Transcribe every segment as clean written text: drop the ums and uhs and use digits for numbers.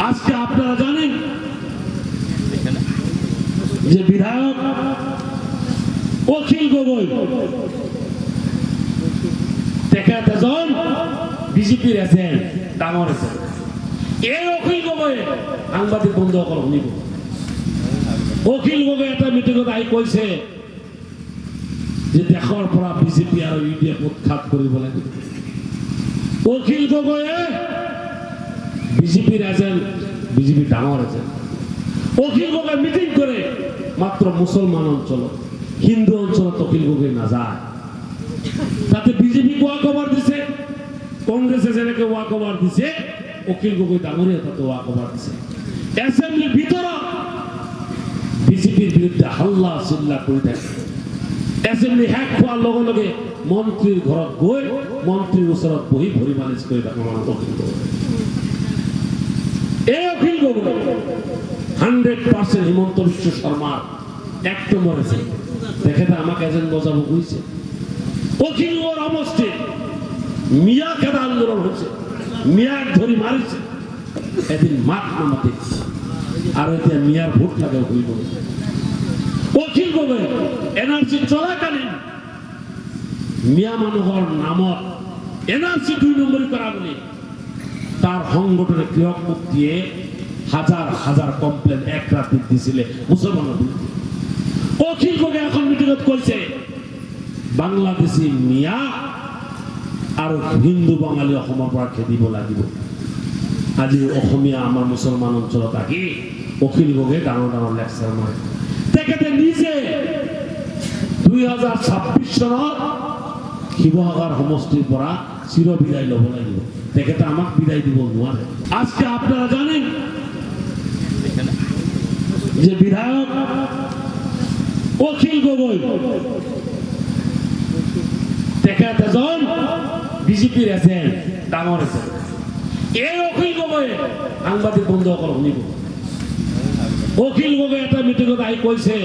আজকে আপনারা জানেন যে বিধায়ক অখিল গগৈ তেখেতজন বিজেপির এজেন্ট ডাঙর এজেন্ট। এই অখিল গগৈ সাংবাদিক বন্ধুসকল শুনিব। অখিল গগৈ এটা মিটিঙত আহি কৈছে যে দেশৰ পৰা বিজেপি আৰু ইউডিএফ উৎখাত কৰিব লাগিব। অখিল গগৈয়ে বিজেপির এজেন্ট, বিজেপির ডাঙর এজেন্ট। অখিল গগৈ মিটিং করে মাত্র মুসলমান অঞ্চল, হিন্দু অঞ্চলত অখিল গগৈ নাযায়। তাতে বিজেপি ওয়াক ওভার দিছে, কংগ্রেসে যেনেকে ওয়াক ওভার দিছে অখিল গগৈ ডাঙরিয়া তাতে ওয়াক ওভার দিছে। এসেম্বলির ভিতৰত বিজেপির বিরুদ্ধে হাল্লা চিল্লা করে থাকে। এসেম্বলি শেষ হোৱাৰ লগে লগে মন্ত্রীর ঘৰত গৈ মন্ত্রীর ওচৰত বহি ভৰি মালিচ কৰি থাকে মানুহ অখিল গগৈ। এই অখিল গগৈ 100% হিমন্ত বিশ্ব শর্মার এক নম্বর আছে। তেখেতে আমাকে এজেন্ট বজাব কইছে। অখিল গগৈর অবস্থে মিয়া খেদা আন্দোলন হয়েছে, মিয়াক ধরি মারিছে। এদিন মাত নামাতে আর এতিয়া মিয়ার ভোট লাগে অখিল গগৈ। অখিল গগৈ এনআরসি চলাকালীন মিয়া মানুহৰ নামত এনআরসি 2 নম্বরী করা বলে তার সংগঠনে ক্রিয়ক মুক্তিয়ে হাজার হাজার কমপ্লেন এক রাতে দিছিলে মুসলমানের বিরুদ্ধে। অখিল গগৈ এখন মিটিংত কৈছে বাংলাদেশী মিয়া আর হিন্দু বাঙালি অসমৰ পৰা খেদিব লাগিব। আজি অসমীয়া আমাৰ মুসলমান অঞ্চলত আহি অখিল গগৈ ডাঙৰ ডাঙৰ লেকচাৰ মাৰে। তেখেতে নিজে 2026 চনত শিৱসাগৰ সমষ্টিৰ পৰা চিৰ বিদায় ল'ব লাগিব। তেখেতে আমাক বিদায় দিব নোৱাৰে। আজকে আপনারা জানেন যে বিধায়ক অখিল গগৈ তেখেতজন বিজেপির এজেন্ট, ডাঙর এজেন্ট। এই অখিল গগৈ সাংবাদিক বন্ধুসকল শুনিব। অখিল গগৈ এটা মিটিঙত আহি কৈছে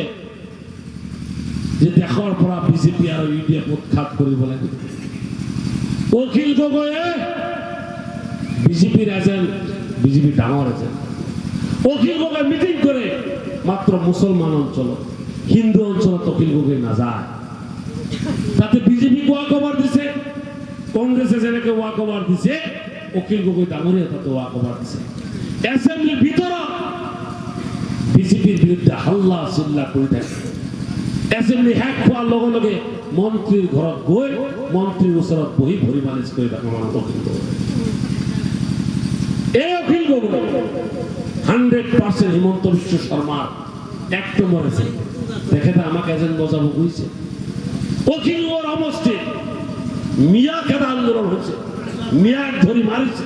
যে দেশৰ পৰা বিজেপি আৰু ইউডিএফ উৎখাত কৰিব লাগিব। অখিল গগৈয়ে বিজেপির এজেন্ট, বিজেপির ডাঙর এজেন্ট। অখিল গগৈ মিটিং করে মাত্র মুসলমান অঞ্চল, হিন্দু অঞ্চলত অখিল গগৈ নাযায়। তাতে বিজেপি ওয়াক ওভার দিছে, কংগ্রেসে যেনেকে ওয়াক ওভার দিছে অখিল গগৈ ডাঙরিয়া তাতে ওয়াক ওভার দিছে। এসেম্বলির ভিতৰত বিজেপির বিরুদ্ধে হাল্লা চিল্লা করে থাকে। এসেম্বলি শেষ হোৱাৰ লগে লগে মন্ত্রীর ঘৰত গৈ মন্ত্রীর ওচৰত বহি ভৰি মালিচ কৰি থাকে মানুহ অখিল গগৈ। এই অখিল গগৈ 100% হিমন্ত বিশ্ব শর্মার এক নম্বর আছে। তেখেতে আমাকে এজেন্ট বজাব কইছে। অখিল গগৈর অবস্থে মিয়া খেদা আন্দোলন হয়েছে, মিয়াক ধরি মারিছে।